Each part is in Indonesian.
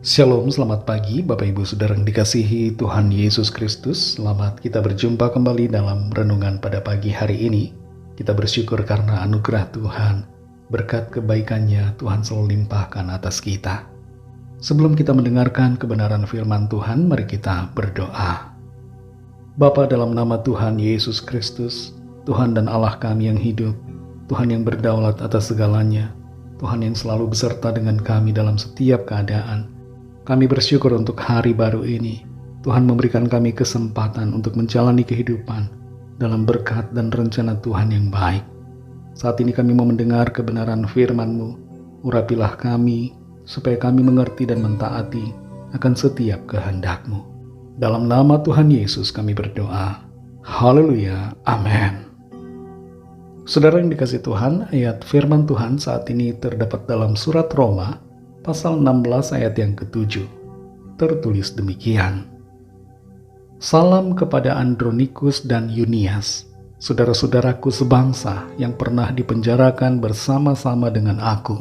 Shalom, selamat pagi Bapak Ibu Saudara yang dikasihi Tuhan Yesus Kristus. Selamat kita berjumpa kembali dalam renungan pada pagi hari ini. Kita bersyukur karena anugerah Tuhan, berkat kebaikannya Tuhan selalu limpahkan atas kita. Sebelum kita mendengarkan kebenaran firman Tuhan, mari kita berdoa. Bapa, dalam nama Tuhan Yesus Kristus, Tuhan dan Allah kami yang hidup, Tuhan yang berdaulat atas segalanya, Tuhan yang selalu beserta dengan kami dalam setiap keadaan. Kami bersyukur untuk hari baru ini. Tuhan memberikan kami kesempatan untuk menjalani kehidupan dalam berkat dan rencana Tuhan yang baik. Saat ini kami mau mendengar kebenaran firman-Mu. Urapilah kami, supaya kami mengerti dan mentaati akan setiap kehendak-Mu. Dalam nama Tuhan Yesus kami berdoa. Haleluya. Amin. Saudara yang dikasihi Tuhan, ayat firman Tuhan saat ini terdapat dalam surat Roma, pasal 16 ayat yang ke-7, tertulis demikian. Salam kepada Andronikus dan Yunias, saudara-saudaraku sebangsa yang pernah dipenjarakan bersama-sama dengan aku,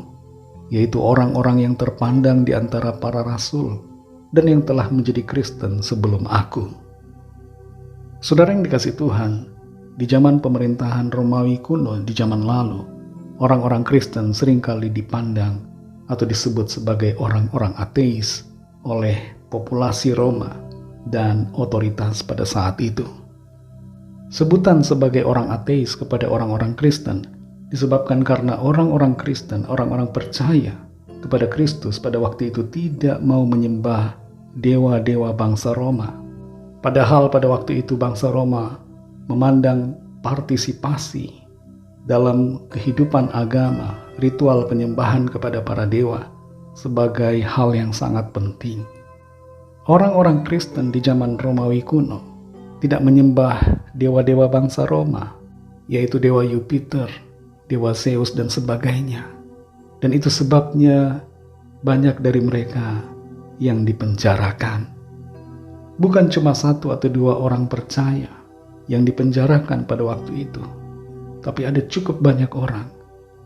yaitu orang-orang yang terpandang di antara para rasul dan yang telah menjadi Kristen sebelum aku. Saudara yang dikasihi Tuhan, di zaman pemerintahan Romawi kuno di zaman lalu, orang-orang Kristen seringkali dipandang atau disebut sebagai orang-orang ateis oleh populasi Roma dan otoritas pada saat itu. Sebutan sebagai orang ateis kepada orang-orang Kristen disebabkan karena orang-orang Kristen, orang-orang percaya kepada Kristus pada waktu itu tidak mau menyembah dewa-dewa bangsa Roma. Padahal pada waktu itu bangsa Roma memandang partisipasi dalam kehidupan agama, ritual penyembahan kepada para dewa sebagai hal yang sangat penting. Orang-orang Kristen di zaman Romawi kuno tidak menyembah dewa-dewa bangsa Roma, yaitu dewa Jupiter, dewa Zeus dan sebagainya. Dan itu sebabnya banyak dari mereka yang dipenjarakan. Bukan cuma satu atau dua orang percaya yang dipenjarakan pada waktu itu, tapi ada cukup banyak orang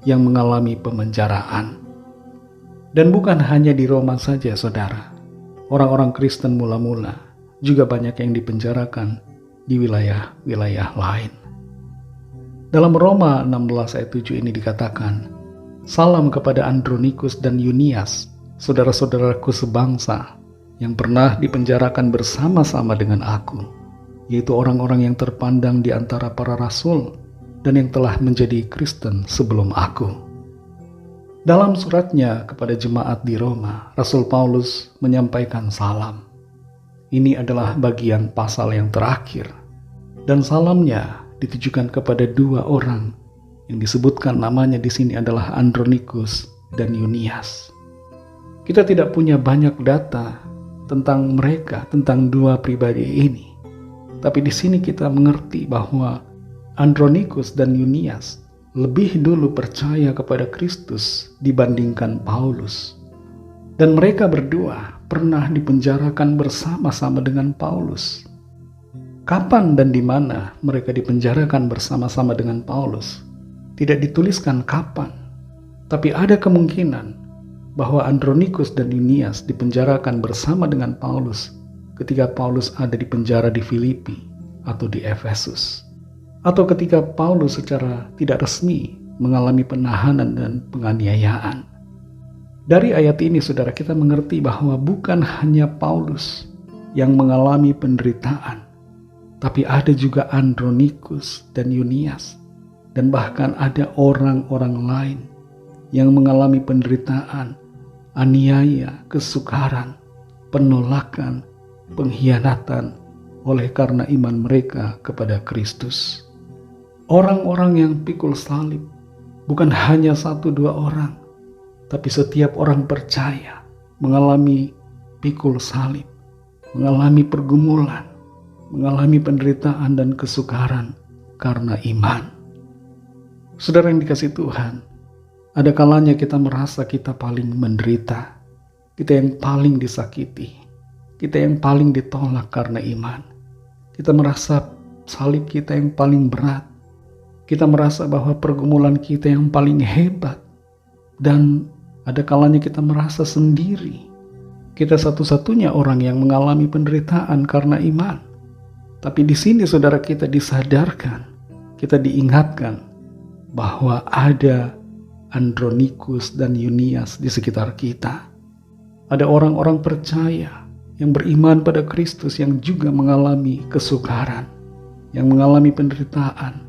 yang mengalami pemenjaraan. Dan bukan hanya di Roma saja, saudara. Orang-orang Kristen mula-mula juga banyak yang dipenjarakan di wilayah-wilayah lain. Dalam Roma 16 ayat 7 ini dikatakan, salam kepada Andronikus dan Yunias, saudara-saudaraku sebangsa yang pernah dipenjarakan bersama-sama dengan aku, yaitu orang-orang yang terpandang di antara para rasul dan yang telah menjadi Kristen sebelum aku. Dalam suratnya kepada jemaat di Roma, Rasul Paulus menyampaikan salam. Ini adalah bagian pasal yang terakhir, dan salamnya ditujukan kepada dua orang yang disebutkan namanya di sini adalah Andronikus dan Yunias. Kita tidak punya banyak data tentang mereka, tentang dua pribadi ini, tapi di sini kita mengerti bahwa Andronikus dan Yunias lebih dulu percaya kepada Kristus dibandingkan Paulus. Dan mereka berdua pernah dipenjarakan bersama-sama dengan Paulus. Kapan dan di mana mereka dipenjarakan bersama-sama dengan Paulus? Tidak dituliskan kapan, tapi ada kemungkinan bahwa Andronikus dan Yunias dipenjarakan bersama dengan Paulus ketika Paulus ada di penjara di Filipi atau di Efesus, atau ketika Paulus secara tidak resmi mengalami penahanan dan penganiayaan. Dari ayat ini, saudara, kita mengerti bahwa bukan hanya Paulus yang mengalami penderitaan, tapi ada juga Andronikus dan Yunias, dan bahkan ada orang-orang lain yang mengalami penderitaan, aniaya, kesukaran, penolakan, pengkhianatan oleh karena iman mereka kepada Kristus. Orang-orang yang pikul salib bukan hanya satu dua orang, tapi setiap orang percaya mengalami pikul salib, mengalami pergumulan, mengalami penderitaan dan kesukaran karena iman. Saudara yang dikasihi Tuhan, ada kalanya kita merasa kita paling menderita, kita yang paling disakiti, kita yang paling ditolak karena iman. Kita merasa salib kita yang paling berat. Kita merasa bahwa pergumulan kita yang paling hebat. Dan ada kalanya kita merasa sendiri. Kita satu-satunya orang yang mengalami penderitaan karena iman. Tapi di sini saudara kita disadarkan, kita diingatkan bahwa ada Andronikus dan Yunias di sekitar kita. Ada orang-orang percaya yang beriman pada Kristus yang juga mengalami kesukaran, yang mengalami penderitaan,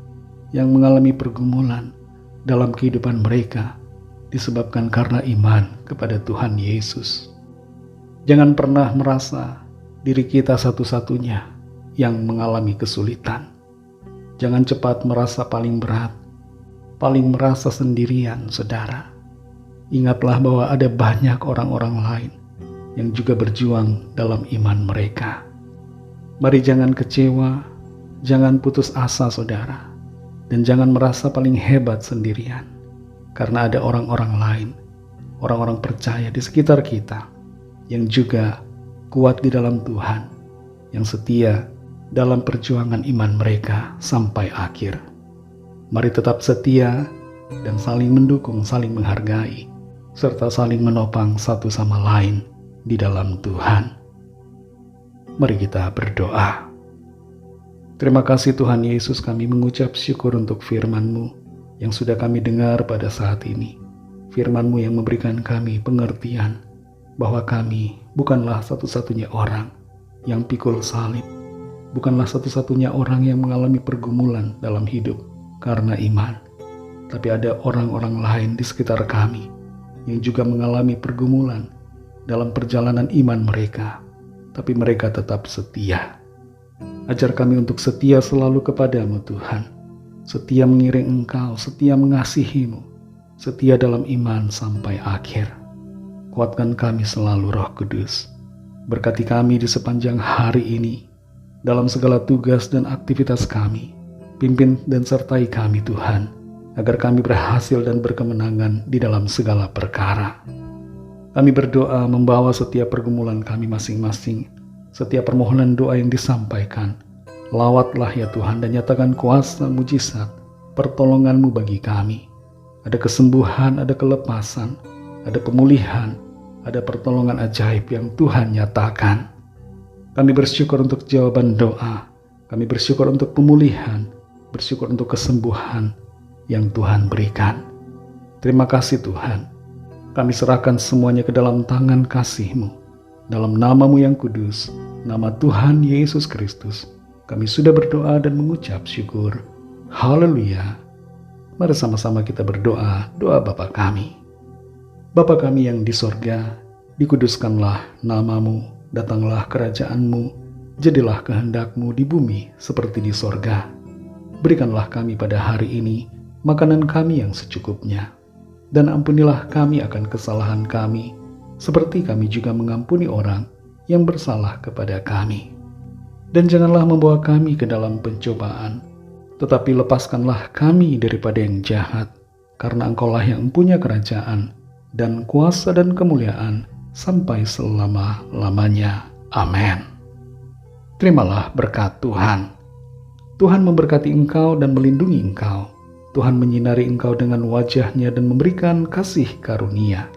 yang mengalami pergumulan dalam kehidupan mereka disebabkan karena iman kepada Tuhan Yesus. Jangan pernah merasa diri kita satu-satunya yang mengalami kesulitan. Jangan cepat merasa paling berat, paling merasa sendirian, saudara. Ingatlah bahwa ada banyak orang-orang lain yang juga berjuang dalam iman mereka. Mari jangan kecewa, jangan putus asa, saudara. Dan jangan merasa paling hebat sendirian. Karena ada orang-orang lain, orang-orang percaya di sekitar kita yang juga kuat di dalam Tuhan, yang setia dalam perjuangan iman mereka sampai akhir. Mari tetap setia dan saling mendukung, saling menghargai, serta saling menopang satu sama lain di dalam Tuhan. Mari kita berdoa. Terima kasih Tuhan Yesus, kami mengucap syukur untuk firman-Mu yang sudah kami dengar pada saat ini. Firman-Mu yang memberikan kami pengertian bahwa kami bukanlah satu-satunya orang yang pikul salib, bukanlah satu-satunya orang yang mengalami pergumulan dalam hidup karena iman, tapi ada orang-orang lain di sekitar kami yang juga mengalami pergumulan dalam perjalanan iman mereka, tapi mereka tetap setia. Ajar kami untuk setia selalu kepadamu Tuhan, setia mengiring Engkau, setia mengasihimu, setia dalam iman sampai akhir. Kuatkan kami selalu Roh Kudus. Berkati kami di sepanjang hari ini, dalam segala tugas dan aktivitas kami. Pimpin dan sertai kami Tuhan, agar kami berhasil dan berkemenangan di dalam segala perkara. Kami berdoa membawa setiap pergumulan kami masing-masing, setiap permohonan doa yang disampaikan. Lawatlah ya Tuhan dan nyatakan kuasa mujizat, pertolongan-Mu bagi kami. Ada kesembuhan, ada kelepasan, ada pemulihan, ada pertolongan ajaib yang Tuhan nyatakan. Kami bersyukur untuk jawaban doa, kami bersyukur untuk pemulihan, bersyukur untuk kesembuhan yang Tuhan berikan. Terima kasih Tuhan, kami serahkan semuanya ke dalam tangan kasih-Mu. Dalam nama-Mu yang kudus, nama Tuhan Yesus Kristus, kami sudah berdoa dan mengucap syukur. Haleluya. Mari sama-sama kita berdoa, doa Bapa kami. Bapa kami yang di sorga, dikuduskanlah nama-Mu, datanglah kerajaan-Mu, jadilah kehendak-Mu di bumi seperti di sorga. Berikanlah kami pada hari ini makanan kami yang secukupnya, dan ampunilah kami akan kesalahan kami, seperti kami juga mengampuni orang yang bersalah kepada kami. Dan janganlah membawa kami ke dalam pencobaan, tetapi lepaskanlah kami daripada yang jahat, karena Engkaulah yang mempunyai kerajaan, dan kuasa dan kemuliaan sampai selama-lamanya. Amin. Terimalah berkat Tuhan. Tuhan memberkati engkau dan melindungi engkau. Tuhan menyinari engkau dengan wajah-Nya dan memberikan kasih karunia.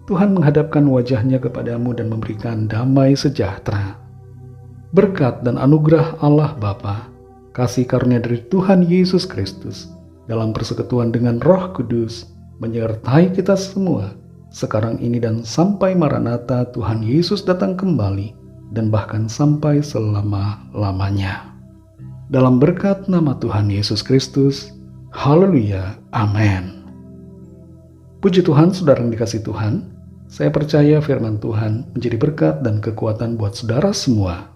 Tuhan menghadapkan wajah-Nya kepadamu dan memberikan damai sejahtera. Berkat dan anugerah Allah Bapa, kasih karunia dari Tuhan Yesus Kristus, dalam persekutuan dengan Roh Kudus, menyertai kita semua, sekarang ini dan sampai Maranatha Tuhan Yesus datang kembali, dan bahkan sampai selama-lamanya. Dalam berkat nama Tuhan Yesus Kristus, haleluya, amin. Puji Tuhan, saudara yang dikasihi Tuhan, saya percaya firman Tuhan menjadi berkat dan kekuatan buat saudara semua,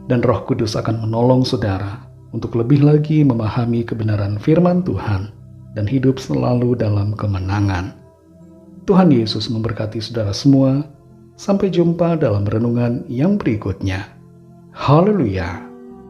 dan Roh Kudus akan menolong saudara untuk lebih lagi memahami kebenaran firman Tuhan dan hidup selalu dalam kemenangan. Tuhan Yesus memberkati saudara semua. Sampai jumpa dalam renungan yang berikutnya. Haleluya.